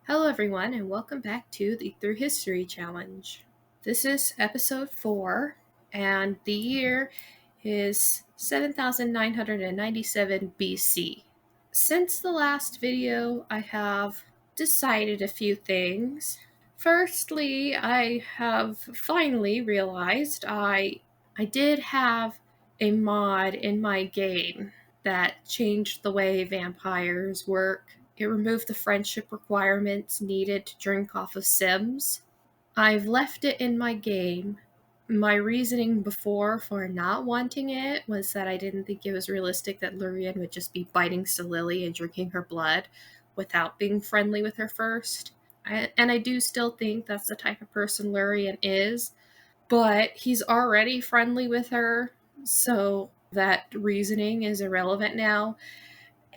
Hello, everyone, and welcome back to the Through History Challenge. This is episode 4, and the year is 7997 BC. Since the last video, I have decided a few things. Firstly, I have finally realized I did have a mod in my game that changed the way vampires work. It removed the friendship requirements needed to drink off of Sims. I've left it in my game. My reasoning before for not wanting it was that I didn't think it was realistic that Lurian would just be biting Solili and drinking her blood without being friendly with her first. And I do still think that's the type of person Lurian is, but he's already friendly with her, so that reasoning is irrelevant now.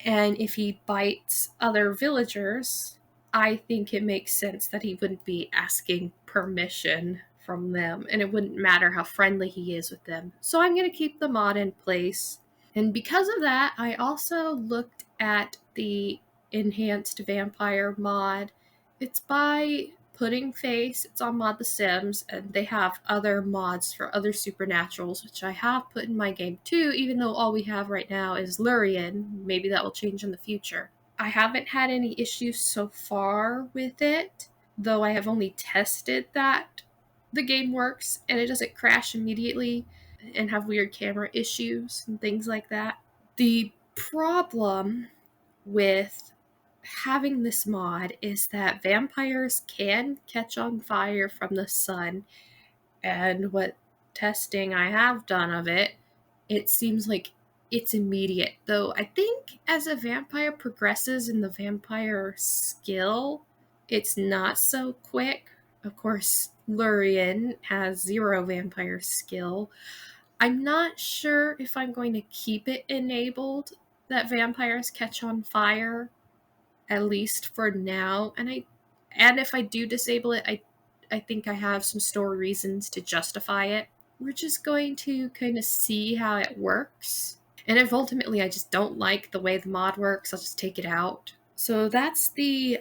And if he bites other villagers, I think it makes sense that he wouldn't be asking permission from them, and it wouldn't matter how friendly he is with them. So I'm going to keep the mod in place. And because of that, I also looked at the enhanced vampire mod. It's by Pudding Face. It's on Mod The Sims, and they have other mods for other supernaturals, which I have put in my game too, even though all we have right now is Lurian. Maybe that will change in the future. I haven't had any issues so far with it, though I have only tested that the game works and it doesn't crash immediately and have weird camera issues and things like that. The problem with having this mod is that vampires can catch on fire from the sun, and what testing I have done of it, it seems like it's immediate. Though I think as a vampire progresses in the vampire skill, it's not so quick. Of course, Lurian has 0 vampire skill. I'm not sure if I'm going to keep it enabled that vampires catch on fire, at least for now. And if I do disable it, I think I have some story reasons to justify it. We're just going to kind of see how it works. And if ultimately I just don't like the way the mod works, I'll just take it out. So that's the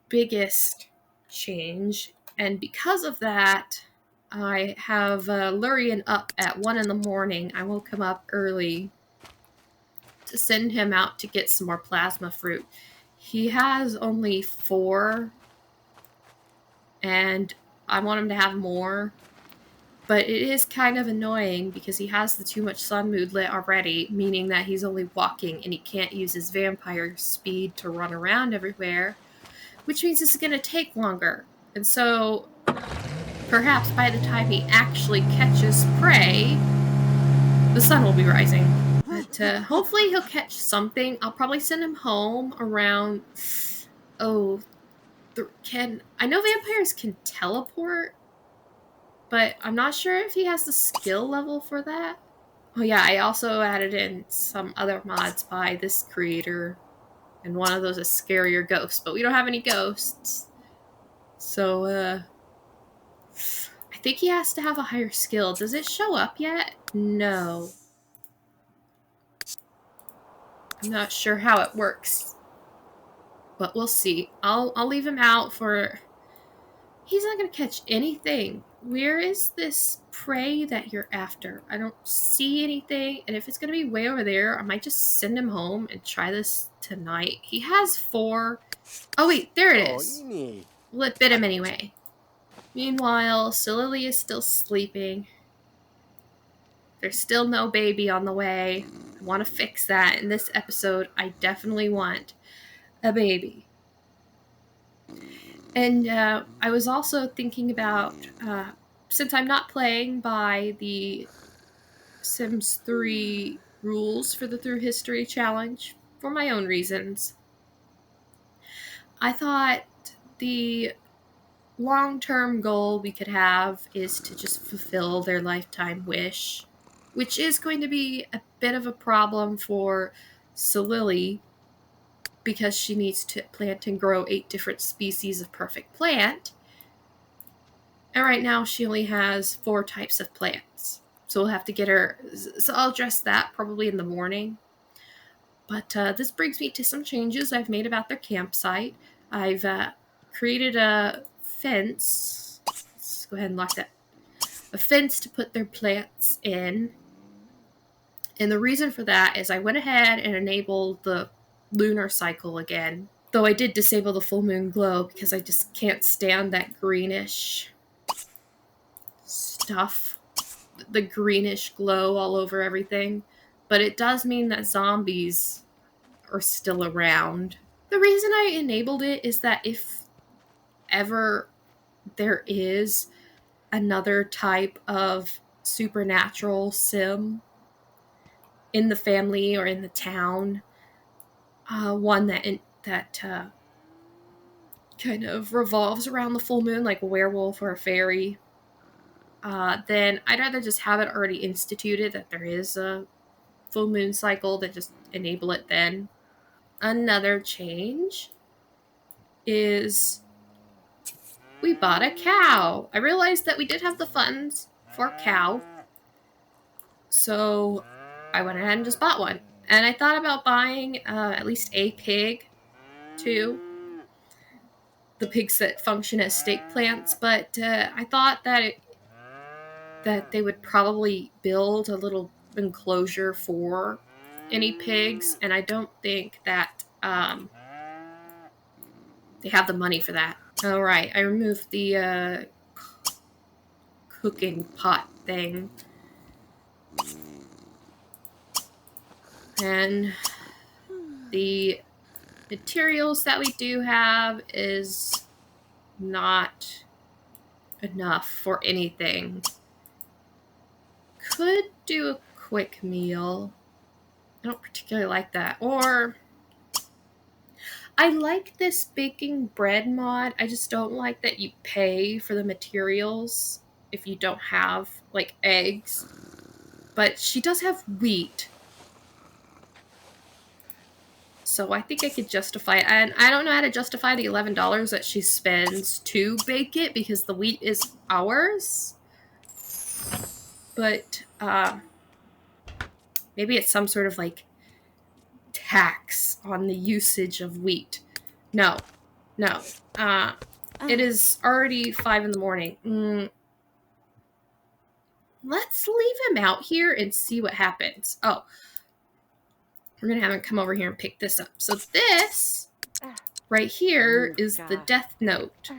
biggest change. And because of that, I have Lurian up at 1 in the morning. I woke him up early to send him out to get some more plasma fruit. He has only 4, and I want him to have more. But it is kind of annoying because he has the too much sun mood lit already, meaning that he's only walking and he can't use his vampire speed to run around everywhere, which means it's going to take longer. And so perhaps by the time he actually catches prey, the sun will be rising. But hopefully he'll catch something. I'll probably send him home around... I know vampires can teleport, but I'm not sure if he has the skill level for that. Oh yeah, I also added in some other mods by this creator, and one of those is scarier ghosts, but we don't have any ghosts. So, I think he has to have a higher skill. Does it show up yet? No. I'm not sure how it works, but we'll see. I'll leave him out for... He's not going to catch anything. Where is this prey that you're after? I don't see anything, and if it's going to be way over there, I might just send him home and try this tonight. He has 4. Oh wait, there it is. Well, it bit him anyway. Meanwhile, Solili is still sleeping. There's still no baby on the way. I want to fix that. In this episode, I definitely want a baby. And I was also thinking about, since I'm not playing by the Sims 3 rules for the Through History Challenge, for my own reasons, I thought the long-term goal we could have is to just fulfill their lifetime wish, which is going to be a bit of a problem for Solili, because she needs to plant and grow 8 different species of perfect plant. And right now she only has 4 types of plants. So we'll have to get her... So I'll address that probably in the morning. But this brings me to some changes I've made about their campsite. I've created a fence. Let's go ahead and lock that. A fence to put their plants in. And the reason for that is I went ahead and enabled the lunar cycle again. Though I did disable the full moon glow because I just can't stand that greenish stuff. The greenish glow all over everything. But it does mean that zombies are still around. The reason I enabled it is that if ever there is another type of supernatural sim in the family or in the town, one that kind of revolves around the full moon, like a werewolf or a fairy, then I'd rather just have it already instituted that there is a full moon cycle, that just enable it then. Another change is we bought a cow. I realized that we did have the funds for a cow, so I went ahead and just bought one. And I thought about buying at least a pig, too. The pigs that function as stake plants, but I thought that they would probably build a little enclosure for any pigs, and I don't think that they have the money for that. All right, I removed the cooking pot thing. And the materials that we do have is not enough for anything. Could do a quick meal. I don't particularly like that. Or I like this baking bread mod. I just don't like that you pay for the materials if you don't have, like, eggs. But she does have wheat. So I think I could justify it. And I don't know how to justify the $11 that she spends to bake it because the wheat is ours. But maybe it's some sort of, like, tax on the usage of wheat. No. It is already 5 in the morning. Let's leave him out here and see what happens. Oh. We're going to have him come over here and pick this up. So this right here is the death note.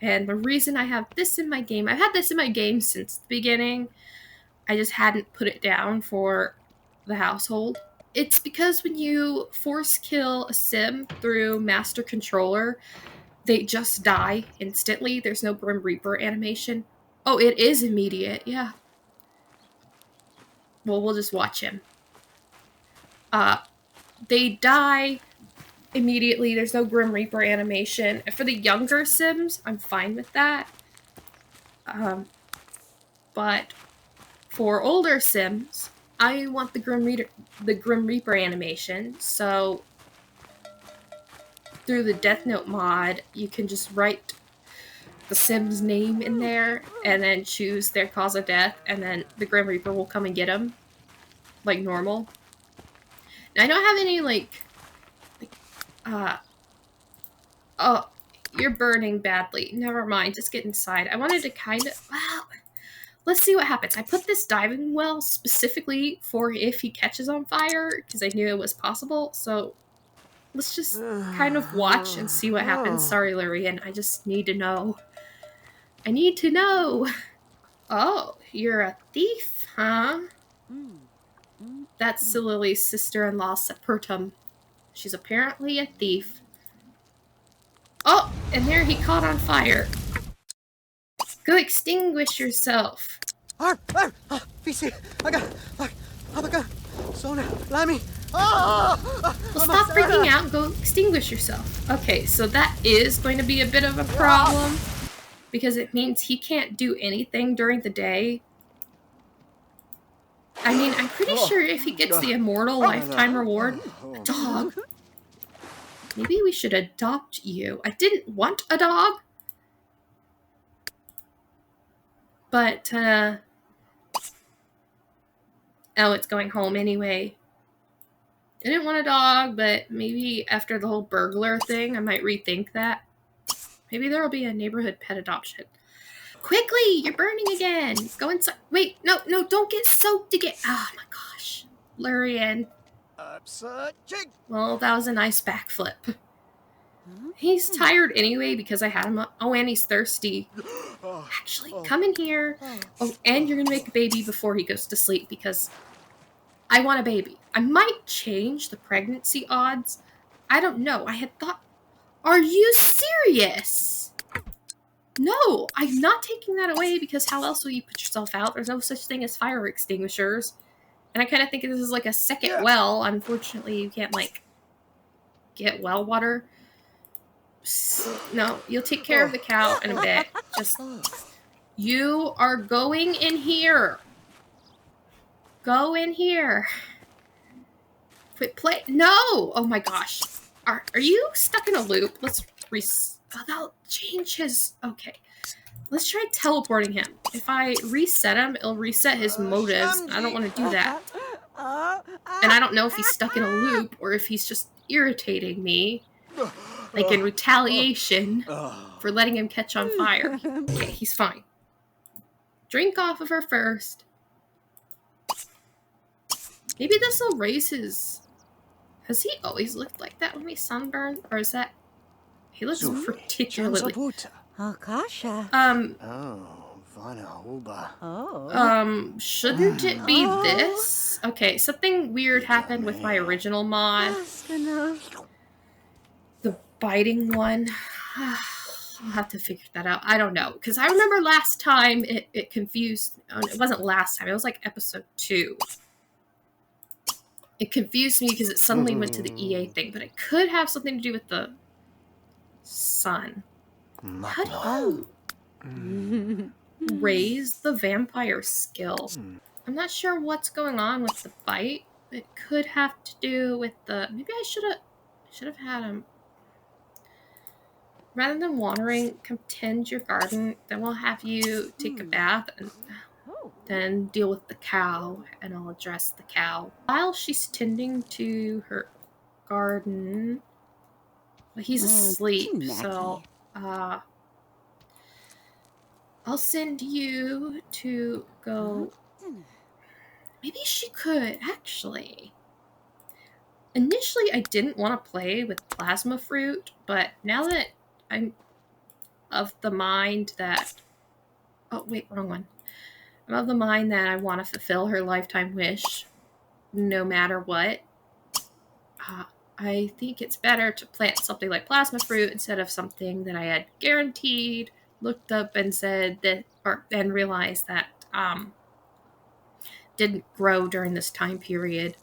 And the reason I have this in my game, I've had this in my game since the beginning. I just hadn't put it down for the household. It's because when you force kill a sim through Master Controller, they just die instantly. There's no Grim Reaper animation. Oh, it is immediate, yeah. Well, we'll just watch him. They die immediately. There's no Grim Reaper animation. For the younger Sims, I'm fine with that. But for older Sims, I want the Grim Reaper animation. So through the Death Note mod, you can just write the Sim's name in there and then choose their cause of death, and then the Grim Reaper will come and get them, like normal. I don't have any, oh, you're burning badly. Never mind, just get inside. I wanted to well, let's see what happens. I put this diving well specifically for if he catches on fire, because I knew it was possible, so let's just kind of watch and see what happens. Sorry, Lurian, I just need to know. I need to know! Oh, you're a thief, huh? That's Lily's sister-in-law, Sepertum. She's apparently a thief. Oh, and there he caught on fire. Go extinguish yourself. Well, stop freaking out and go extinguish yourself. Okay, so that is going to be a bit of a problem, because it means he can't do anything during the day. I mean, I'm pretty sure if he gets the immortal lifetime reward, a dog. Maybe we should adopt you. I didn't want a dog. But, oh, it's going home anyway. I didn't want a dog, but maybe after the whole burglar thing, I might rethink that. Maybe there'll be a neighborhood pet adoption. Quickly, you're burning again. Go inside. Wait, no, don't get soaked again. Oh my gosh. Lurian. Well, that was a nice backflip. He's tired anyway because I had him up. Oh, and he's thirsty. Actually, come in here. Oh, and you're going to make a baby before he goes to sleep because I want a baby. I might change the pregnancy odds. I don't know. I had thought... Are you serious? No, I'm not taking that away because how else will you put yourself out? There's no such thing as fire extinguishers. And I kind of think this is like a second well. Unfortunately, you can't, like, get well water. No, you'll take care of the cow in a bit. Just... You are going in here. Go in here. Quit play. No! Oh my gosh. Are you stuck in a loop? Let's that'll change his... Okay. Let's try teleporting him. If I reset him, it'll reset his motives. I don't want to do that. And I don't know if he's stuck in a loop or if he's just irritating me. Like in retaliation for letting him catch on fire. Okay, he's fine. Drink off of her first. Maybe this will raise his... Has he always looked like that when he's sunburned? Or is that... He looks particularly... Shouldn't it be this? Okay, something weird happened with my original mod. The biting one. I'll have to figure that out. I don't know. Because I remember last time it confused... It wasn't last time. It was like episode 2. It confused me because it suddenly went to the EA thing. But it could have something to do with the sun. How do you raise the vampire skill? I'm not sure what's going on with the bite. It could have to do with the... Maybe I should have had him... Rather than watering, come tend your garden. Then we'll have you take a bath and then deal with the cow, and I'll address the cow. While she's tending to her garden, well, he's asleep, so I'll send you to go... Maybe she could, actually. Initially, I didn't want to play with plasma fruit, but now that I'm of the mind that... Oh, wait, wrong one. I'm of the mind that I want to fulfill her lifetime wish, no matter what. I think it's better to plant something like plasma fruit instead of something that I had guaranteed, looked up and said that, and realized that didn't grow during this time period.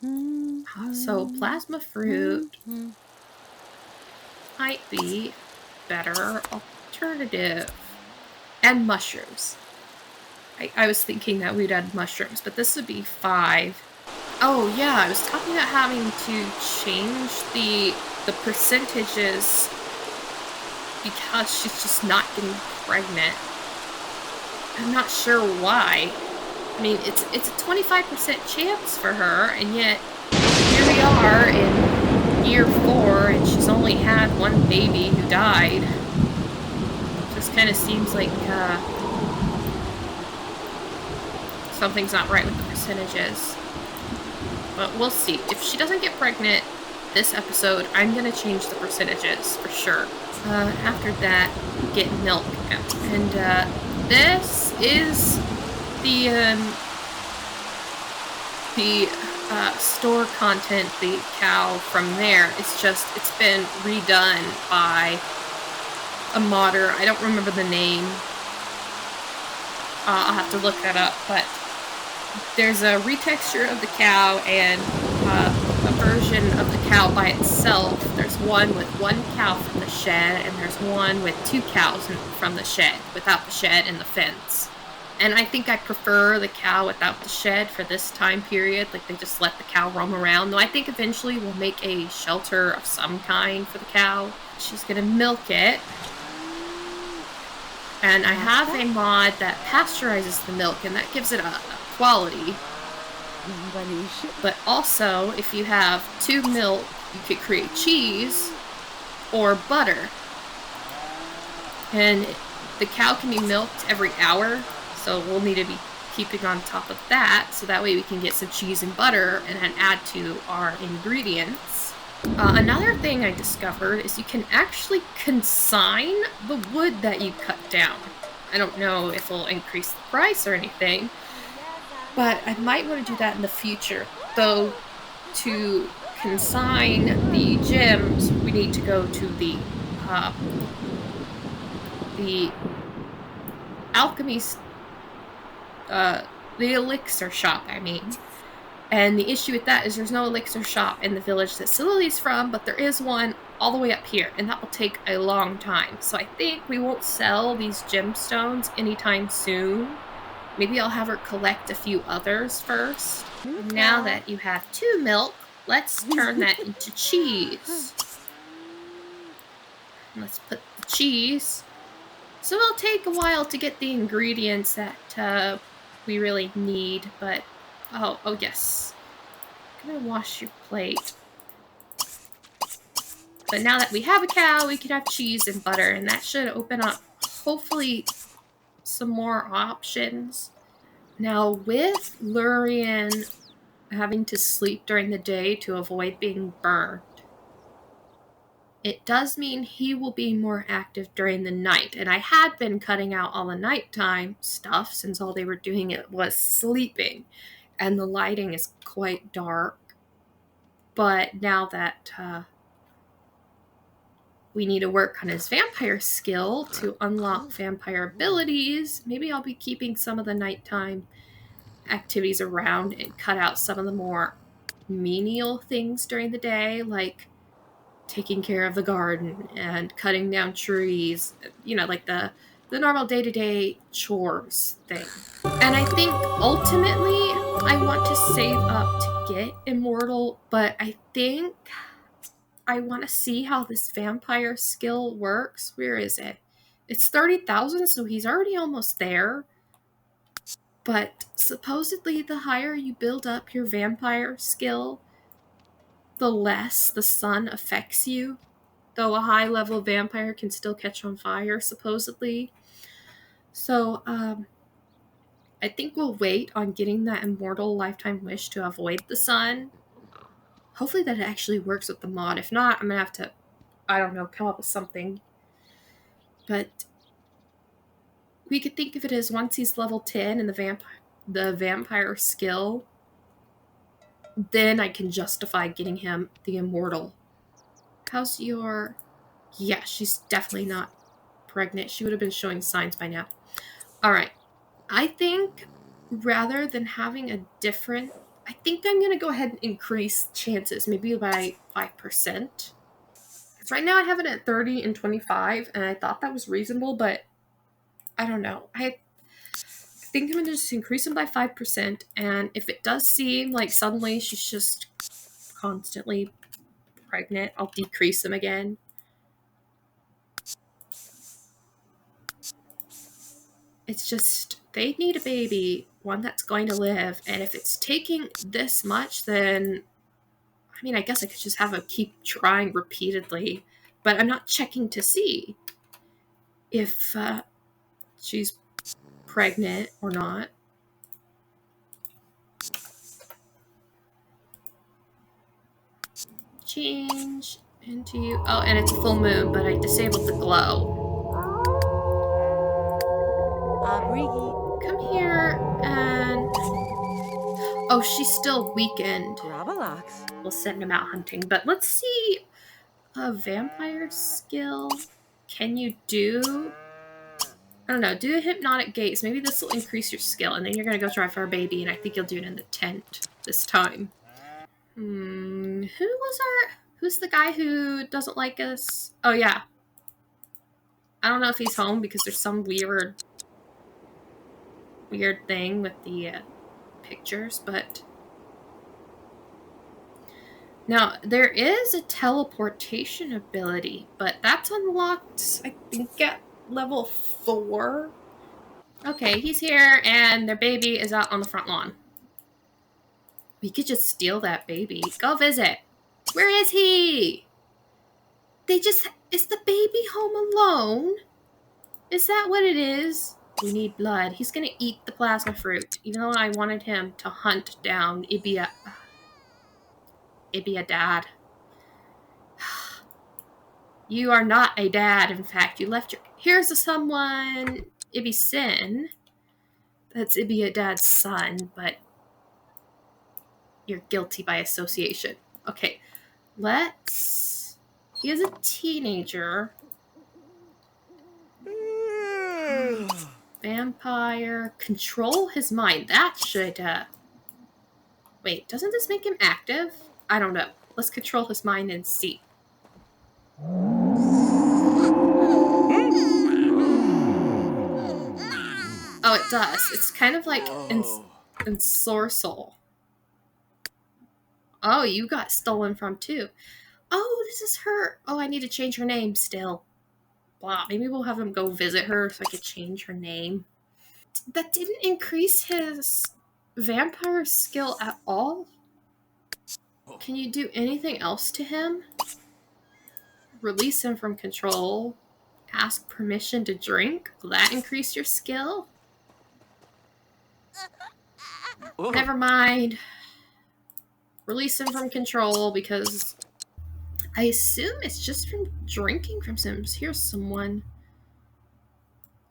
So plasma fruit might be better alternative. And mushrooms. I was thinking that we'd add mushrooms, but this would be 5. Oh yeah, I was talking about having to change the percentages because she's just not getting pregnant. I'm not sure why. I mean, it's a 25% chance for her, and yet here we are in year 4, and she's only had one baby who died. Just kind of seems like something's not right with the percentages. But we'll see. If she doesn't get pregnant this episode, I'm going to change the percentages for sure. After that, get milk. And this is the store content, the cow from there. It's been redone by a modder. I don't remember the name. I'll have to look that up, but there's a retexture of the cow and a version of the cow by itself. There's one with 1 cow from the shed, and there's one with 2 cows from the shed, without the shed and the fence. And I think I prefer the cow without the shed for this time period. Like, they just let the cow roam around. Though I think eventually we'll make a shelter of some kind for the cow. She's gonna milk it. And I have a mod that pasteurizes the milk, and that gives it a quality. But also, if you have 2 milk, you could create cheese or butter. And the cow can be milked every hour, so we'll need to be keeping on top of that, so that way we can get some cheese and butter and then add to our ingredients. Another thing I discovered is you can actually consign the wood that you cut down. I don't know if it'll increase the price or anything, but I might want to do that in the future. Though, to consign the gems, we need to go to the alchemy, the elixir shop, I mean. And the issue with that is there's no elixir shop in the village that Lily's from, but there is one all the way up here, and that will take a long time. So I think we won't sell these gemstones anytime soon. Maybe I'll have her collect a few others first. Now that you have 2 milk, let's turn that into cheese. Let's put the cheese. So it'll take a while to get the ingredients that we really need, but oh yes. I'm gonna wash your plate. But now that we have a cow, we can have cheese and butter, and that should open up, hopefully, some more options. Now, with Lurian having to sleep during the day to avoid being burned, it does mean he will be more active during the night. And I had been cutting out all the nighttime stuff since all they were doing it was sleeping. And the lighting is quite dark. But now that we need to work on his vampire skill to unlock vampire abilities, maybe I'll be keeping some of the nighttime activities around and cut out some of the more menial things during the day, like taking care of the garden and cutting down trees, you know, like the normal day-to-day chores thing. And I think ultimately I want to save up to get immortal, but I think I want to see how this vampire skill works. Where is it? It's 30,000, so he's already almost there. But supposedly the higher you build up your vampire skill, the less the sun affects you. Though a high-level vampire can still catch on fire, supposedly. So, I think we'll wait on getting that immortal lifetime wish to avoid the sun. Hopefully that actually works with the mod. If not, I'm going to have to, I don't know, come up with something. But we could think of it as once he's level 10 in the vampire skill, then I can justify getting him the immortal. How's your... Yeah, she's definitely not pregnant. She would have been showing signs by now. Alright. I think rather than having a different... I think I'm going to go ahead and increase chances, maybe by 5%. Because right now I have it at 30 and 25, and I thought that was reasonable, but I don't know. I think I'm going to just increase them by 5%, and if it does seem like suddenly she's just constantly pregnant, I'll decrease them again. It's just, they need a baby, one that's going to live, and if it's taking this much, then, I mean, I guess I could just have her keep trying repeatedly, but I'm not checking to see if she's pregnant or not. Change into you. Oh, and it's a full moon, but I disabled the glow. Come here and... Oh, she's still weakened. We'll send him out hunting. But let's see a vampire skill. Can you do... I don't know. Do a hypnotic gaze. Maybe this will increase your skill. And then you're going to go try for a baby. And I think you'll do it in the tent this time. Who's the guy who doesn't like us? Oh, yeah. I don't know if he's home because there's some weird thing with the pictures, but... Now, there is a teleportation ability, but that's unlocked, I think, at level 4. Okay, he's here, and their baby is out on the front lawn. We could just steal that baby. Go visit. Where is he? Is the baby home alone? Is that what it is? We need blood. He's gonna eat the plasma fruit, even though I wanted him to hunt down Ibiadad. You are not a dad, in fact. You left your... Here's someone, Sin. That's Ibiadad's son, but you're guilty by association. Okay, let's... He is a teenager. Vampire. Control his mind. That should, Wait, doesn't this make him active? I don't know. Let's control his mind and see. Oh, it does. It's kind of like Ensorcel. Oh, you got stolen from too. Oh, this is her. Oh, I need to change her name still. Blah. Maybe we'll have him go visit her so I could change her name. That didn't increase his vampire skill at all? Can you do anything else to him? Release him from control. Ask permission to drink. Will that increase your skill? Never mind. Release him from control because I assume it's just from drinking from Sims. Here's someone.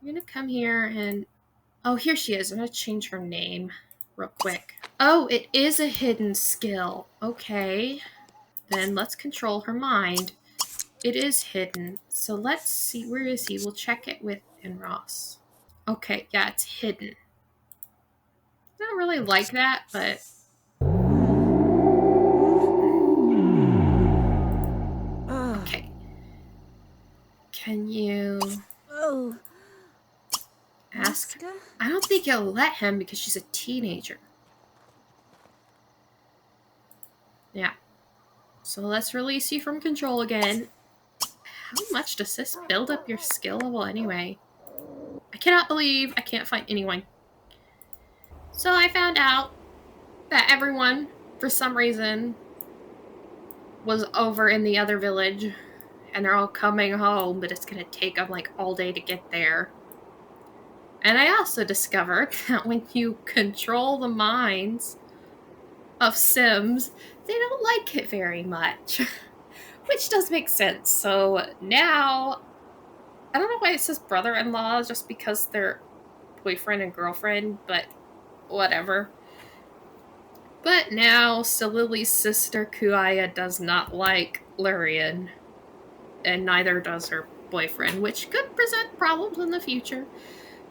I'm gonna come here and... Oh, here she is. I'm gonna change her name real quick. Oh, it is a hidden skill. Okay. Then let's control her mind. It is hidden. So let's see. Where is he? We'll check it with Ross. Okay, yeah, it's hidden. I don't really like that, but... Okay. Can you... ask? I don't think he'll let him because she's a teenager. Yeah. So let's release you from control again. How much does this build up your skill level anyway? I cannot believe I can't find anyone. So I found out that everyone, for some reason, was over in the other village. And they're all coming home, but it's going to take them like all day to get there. And I also discovered that when you control the minds of Sims, they don't like it very much. Which does make sense. So now, I don't know why it says brother-in-law, just because they're boyfriend and girlfriend, but whatever. But now, Silily's sister Kuaya does not like Lurian, and neither does her boyfriend, which could present problems in the future.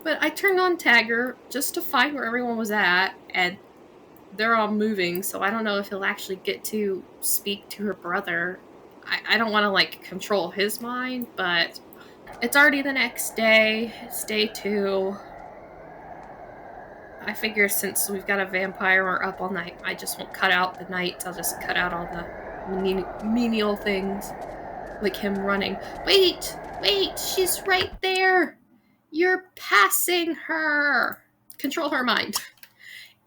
But I turned on Tagger just to find where everyone was at, and they're all moving, so I don't know if he'll actually get to speak to her brother. I don't want to, like, control his mind, but it's already the next day. It's day 2. I figure since we've got a vampire, we're up all night. I just won't cut out the night. I'll just cut out all the menial things, like him running. Wait! She's right there! You're passing her! Control her mind.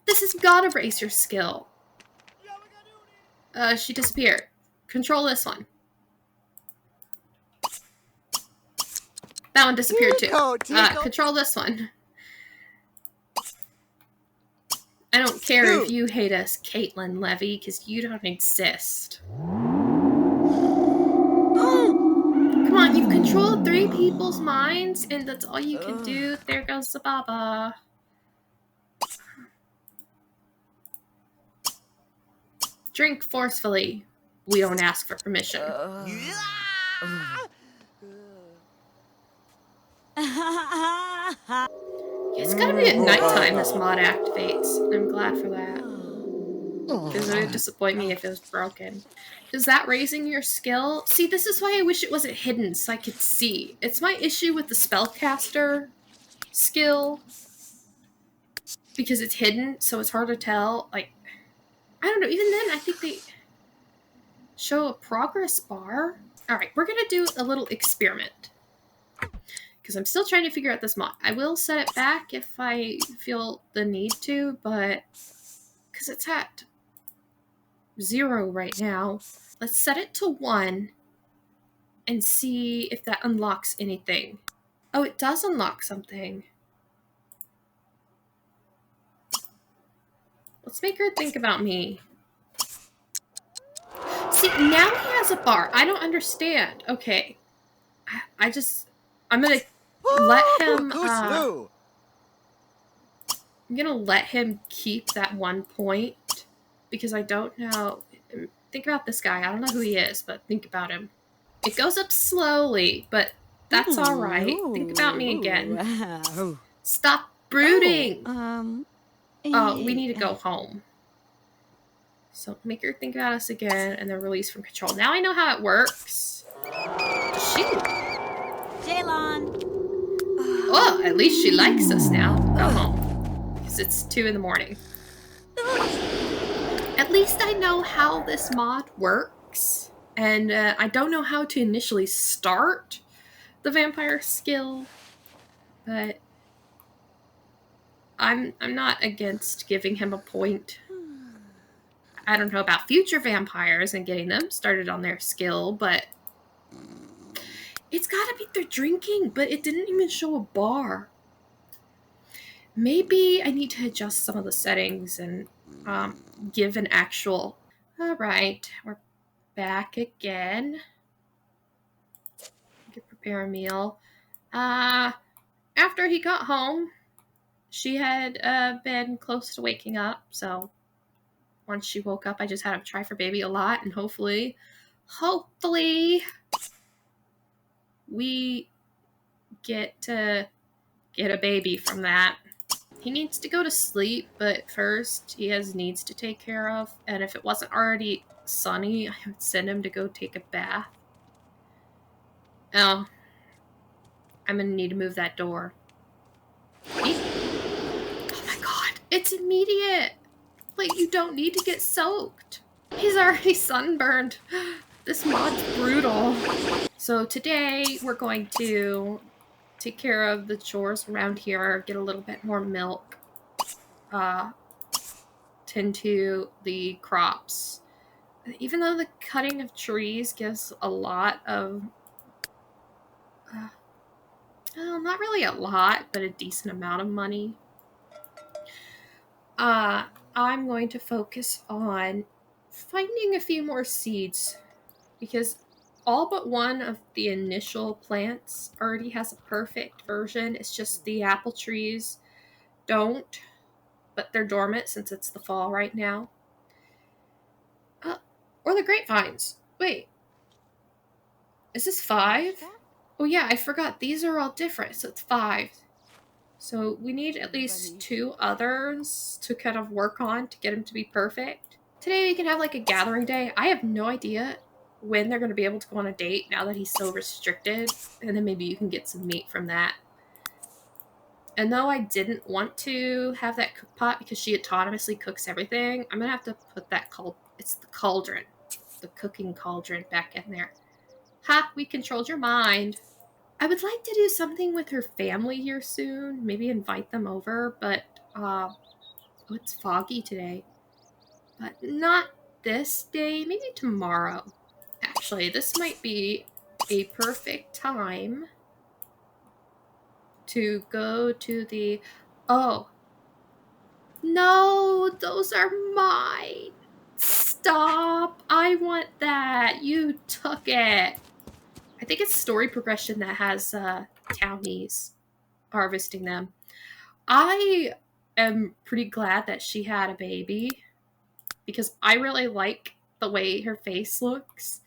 This has gotta raise your skill. She disappeared. Control this one. That one disappeared too. Control this one. I don't care if you hate us, Caitlin Levy, because you don't exist. Come on, you've controlled 3 people's minds, and that's all you can do. There goes the Baba. Drink forcefully. We don't ask for permission. It's gotta be at nighttime this mod activates. I'm glad for that. Because it would disappoint me if it was broken. Is that raising your skill? See, this is why I wish it wasn't hidden so I could see. It's my issue with the spellcaster skill. Because it's hidden, so it's hard to tell. Like, I don't know, even then I think they show a progress bar. Alright, we're gonna do a little experiment. Because I'm still trying to figure out this mod. I will set it back if I feel the need to, but... because it's at 0 right now. Let's set it to 1 and see if that unlocks anything. Oh, it does unlock something. Let's make her think about me. See, now he has a bar. I don't understand. Okay. I'm gonna let him, I'm gonna let him keep that 1 point because I don't know. Think about this guy. I don't know who he is, but think about him. It goes up slowly, but that's all right. Think about me again. Stop brooding. Oh, we need to go home. So make her think about us again and then release from control. Now I know how it works. Shoot. Jaylon. Oh, at least she likes us now. Go home. Because it's 2 in the morning. At least I know how this mod works. And I don't know how to initially start the vampire skill. But I'm not against giving him a point. I don't know about future vampires and getting them started on their skill, but it's gotta be their drinking, but it didn't even show a bar. Maybe I need to adjust some of the settings and give an actual... Alright, we're back again. We could prepare a meal. After he got home, she had been close to waking up, so once she woke up, I just had him try for baby a lot, and hopefully, we get to get a baby from that. He needs to go to sleep, but first he has needs to take care of, and if it wasn't already sunny, I would send him to go take a bath. Oh, I'm gonna need to move that door. Oh my god, it's immediate! Like, you don't need to get soaked. He's already sunburned. This mod's brutal. So today we're going to take care of the chores around here, get a little bit more milk, tend to the crops. Even though the cutting of trees gives a lot of, well, not really a lot, but a decent amount of money, I'm going to focus on finding a few more seeds because all but one of the initial plants already has a perfect version. It's just the apple trees don't, but they're dormant since it's the fall right now. Or the grapevines. Wait. Is this 5? Oh yeah, I forgot. These are all different, so it's 5. So we need at least 2 others to kind of work on to get them to be perfect. Today we can have like a gathering day. I have no idea when they're going to be able to go on a date now that he's so restricted. And then maybe you can get some meat from that. And though I didn't want to have that cook pot because she autonomously cooks everything, I'm going to have to put that it's the cauldron. The cooking cauldron back in there. Ha! We controlled your mind. I would like to do something with her family here soon. Maybe invite them over, but it's foggy today. But not this day. Maybe tomorrow. Actually, this might be a perfect time to go to the... Oh. No, those are mine. Stop. I want that. You took it. I think it's story progression that has townies harvesting them. I am pretty glad that she had a baby because I really like the way her face looks.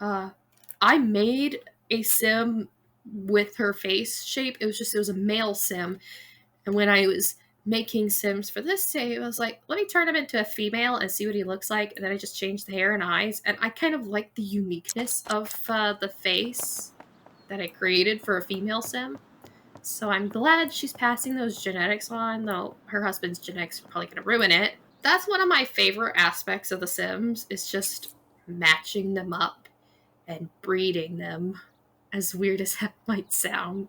I made a sim with her face shape. It was a male sim. And when I was making sims for this day, I was like, let me turn him into a female and see what he looks like. And then I just changed the hair and eyes. And I kind of like the uniqueness of the face that I created for a female sim. So I'm glad she's passing those genetics on, though her husband's genetics are probably going to ruin it. That's one of my favorite aspects of The Sims, is just matching them up and breeding them, as weird as that might sound.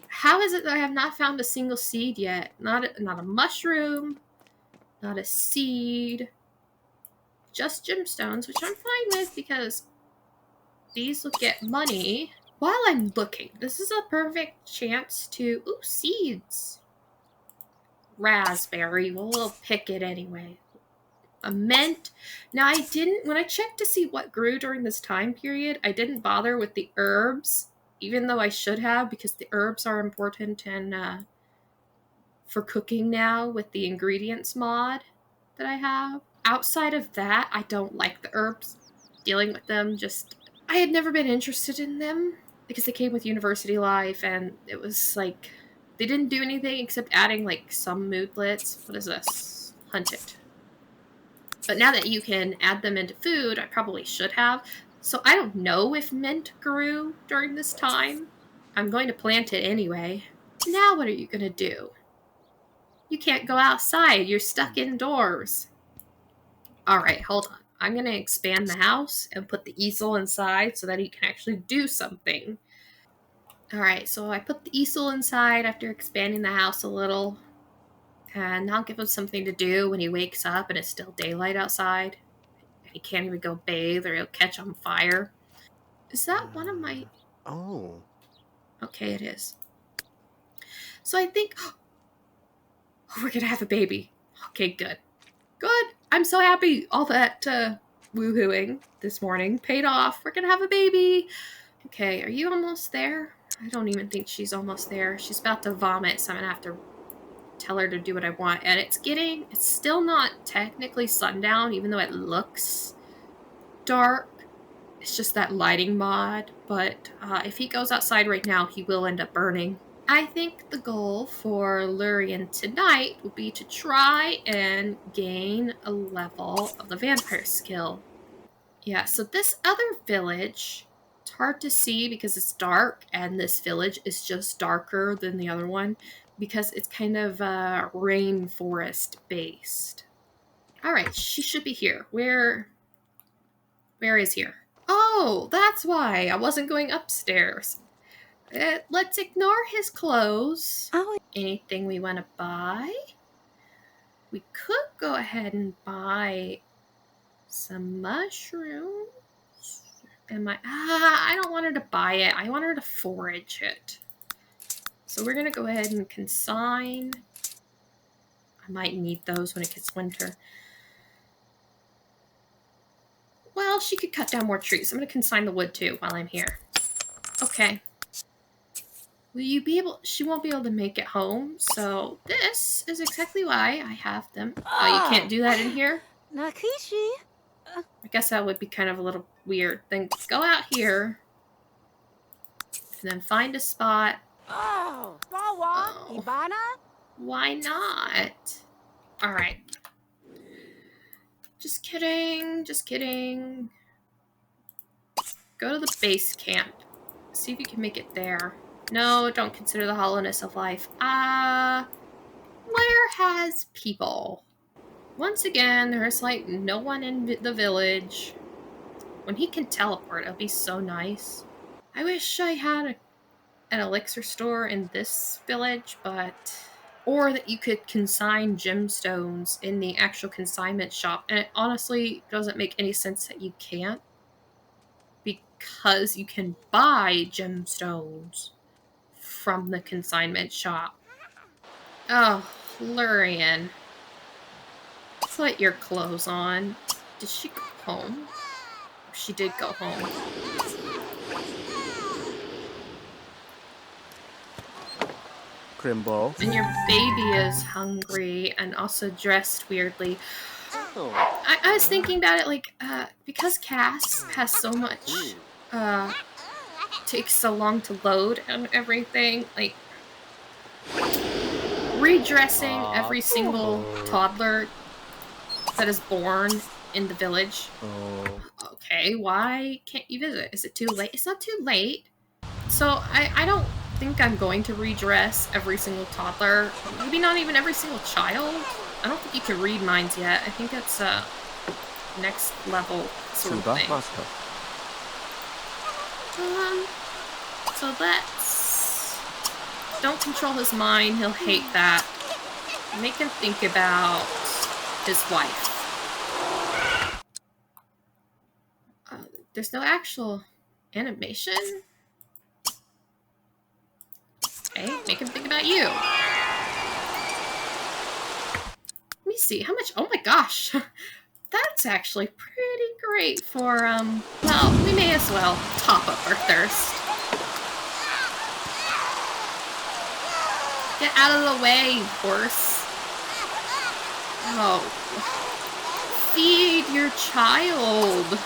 How is it that I have not found a single seed yet? Not a mushroom, not a seed, just gemstones, which I'm fine with because these will get money. while I'm looking, this is a perfect chance to... Ooh, seeds. Raspberry. Well, we'll pick it anyway. A mint. Now, when I checked to see what grew during this time period, I didn't bother with the herbs, even though I should have, because the herbs are important and for cooking now with the ingredients mod that I have. Outside of that, I don't like the herbs. Dealing with them, I had never been interested in them because they came with university life, and it was like they didn't do anything except adding like some moodlets. What is this? Hunt it. But now that you can add them into food, I probably should have. So I don't know if mint grew during this time. I'm going to plant it anyway. Now what are you going to do? You can't go outside. You're stuck indoors. All right, hold on. I'm going to expand the house and put the easel inside so that he can actually do something. All right, so I put the easel inside after expanding the house a little. And I'll give him something to do when he wakes up and it's still daylight outside. He can't even go bathe or he'll catch on fire. Is that one of my... Oh. Okay, it is. So I think... Oh, we're going to have a baby. Okay, good. Good. I'm so happy. All that woohooing this morning paid off. We're going to have a baby. Okay, are you almost there? I don't even think she's almost there. She's about to vomit, so I'm going to have to tell her to do what I want. And it's still not technically sundown, even though it looks dark. It's just that lighting mod, but if he goes outside right now, he will end up burning. I think the goal for Lurian tonight will be to try and gain a level of the vampire skill. Yeah, so this other village, it's hard to see because it's dark, and this village is just darker than the other one because it's kind of rainforest based. All right, she should be here. Where is here? Oh, that's why I wasn't going upstairs. Let's ignore his clothes. Oh. Anything we want to buy? We could go ahead and buy some mushrooms. I don't want her to buy it. I want her to forage it. So we're going to go ahead and consign. I might need those when it gets winter. Well, she could cut down more trees. I'm going to consign the wood too while I'm here. Okay. Will you be able... She won't be able to make it home, so this is exactly why I have them. Oh, you can't do that in here? Nakishi. I guess that would be kind of a little weird. Then go out here. And then find a spot. Oh, Ibana? Why not? Alright. Just kidding. Just kidding. Go to the base camp. See if you can make it there. No, don't consider the hollowness of life. Where has people? Once again, there's like no one in the village. When he can teleport, it'll be so nice. I wish I had an elixir store in this village, or that you could consign gemstones in the actual consignment shop. And it honestly doesn't make any sense that you can't, because you can buy gemstones from the consignment shop. Oh, Lurian. Put your clothes on. Did she go home? She did go home. Crimbo. And your baby is hungry and also dressed weirdly. Oh. I was thinking about it, like, because Cass has so much, takes so long to load and everything, like, redressing every single toddler that is born in the village. Oh. Okay, why can't you visit? Is it too late? It's not too late. So I don't think I'm going to redress every single toddler. Maybe not even every single child. I don't think you can read minds yet. I think it's next level sort of thing. So let's... Don't control his mind. He'll hate that. Make him think about his wife. There's no actual animation. Make him think about you. Let me see, how much? Oh my gosh. That's actually pretty great for, well, we may as well top up our thirst. Get out of the way, horse. Oh. Feed your child.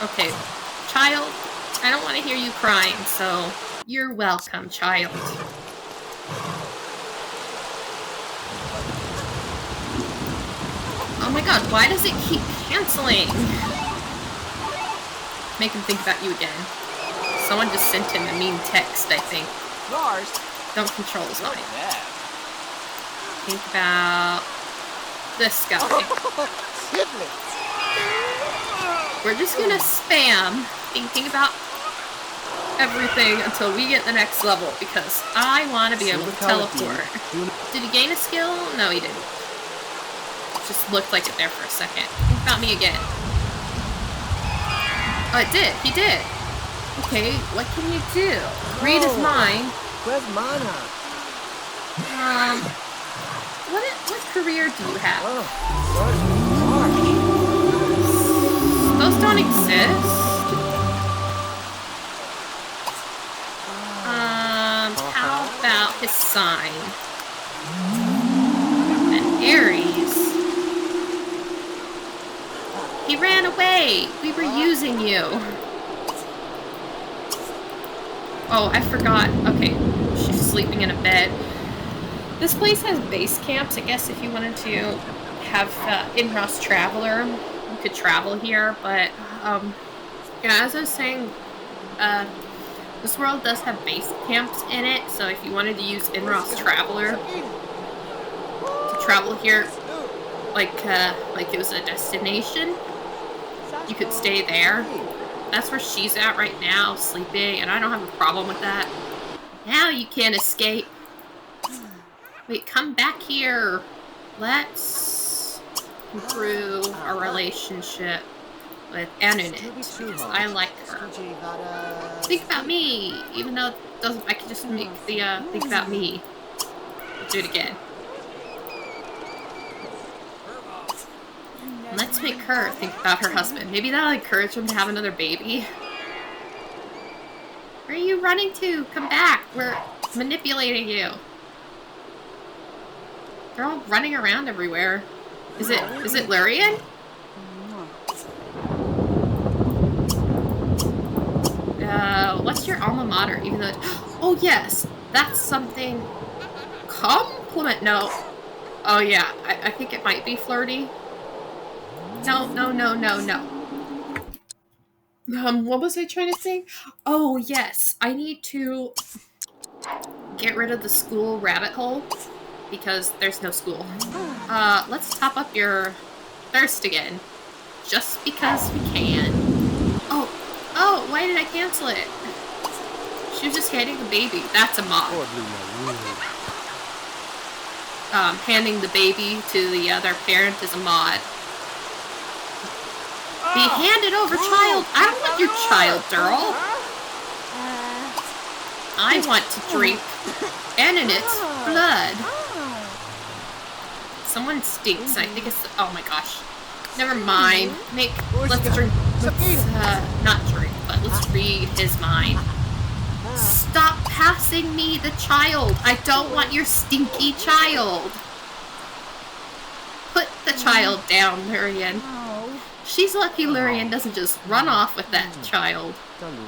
Okay, child, I don't want to hear you crying, so you're welcome, child. Oh my god, why does it keep canceling? Make him think about you again. Someone just sent him a mean text, I think. Don't control his mind. Think about this guy. We're just gonna spam thinking about everything until we get the next level because I want to be able to teleport. Did he gain a skill? No, he didn't. Just looked like it there for a second. Think about me again. Oh, it did. He did. Okay, what can you do? Read his mind. Where's Mana? What career do you have? Oh, Those don't exist. How about his sign? An Aries. He ran away. We were using you. Oh, I forgot. Okay, she's sleeping in a bed. This place has base camps. I guess if you wanted to have in-house traveler, you could travel here. But yeah, as I was saying, this world does have base camps in it. So if you wanted to use in-house traveler to travel here, like it was a destination, you could stay there. That's where she's at right now, sleeping, and I don't have a problem with that. Now you can't escape. Wait, come back here. Let's improve our relationship with Anunit, because I like her. Think about me, even though it doesn't. I can just make the think about me. Let's do it again. Let's make her think about her husband. Maybe that'll encourage him to have another baby. Where are you running to? Come back. We're manipulating you. They're all running around everywhere. Is it Lurian? What's your alma mater? Even though oh yes, that's something. Compliment? No. Oh yeah, I think it might be flirty. No. What was I trying to say? Oh, yes. I need to get rid of the school rabbit hole because there's no school. Let's top up your thirst again. Just because we can. Oh, why did I cancel it? She was just handing the baby. That's a mod. Handing the baby to the other parent is a mod. Be handed over, child. I don't want your child, girl. I want to drink Anunit's blood. Someone stinks. I think it's. Oh my gosh. Never mind. Let's drink. Let's not drink, but let's read his mind. Stop passing me the child. I don't want your stinky child. Put the child down, Lurian. She's lucky Lurian doesn't just run off with that child.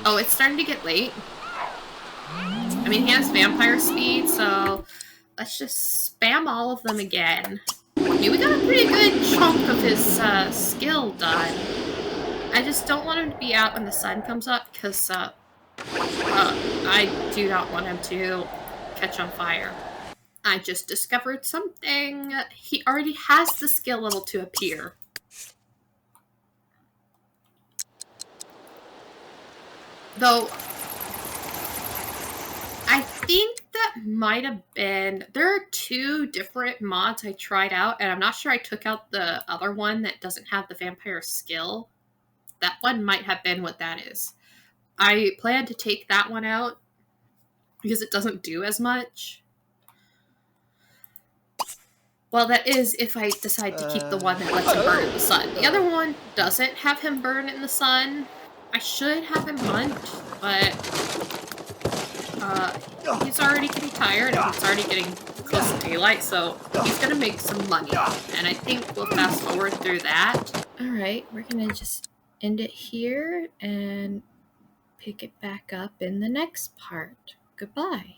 Oh, it's starting to get late. I mean, he has vampire speed, so let's just spam all of them again. I mean, we got a pretty good chunk of his skill done. I just don't want him to be out when the sun comes up, because I do not want him to catch on fire. I just discovered something. He already has the skill level to appear. Though, I think that might have been... There are two different mods I tried out, and I'm not sure I took out the other one that doesn't have the vampire skill. That one might have been what that is. I plan to take that one out because it doesn't do as much. Well, that is if I decide to keep the one that lets him burn in the sun. The other one doesn't have him burn in the sun. I should have him hunt, but he's already getting tired and it's already getting close to daylight, so he's gonna make some money. And I think we'll fast forward through that. Alright, we're gonna just end it here and pick it back up in the next part. Goodbye.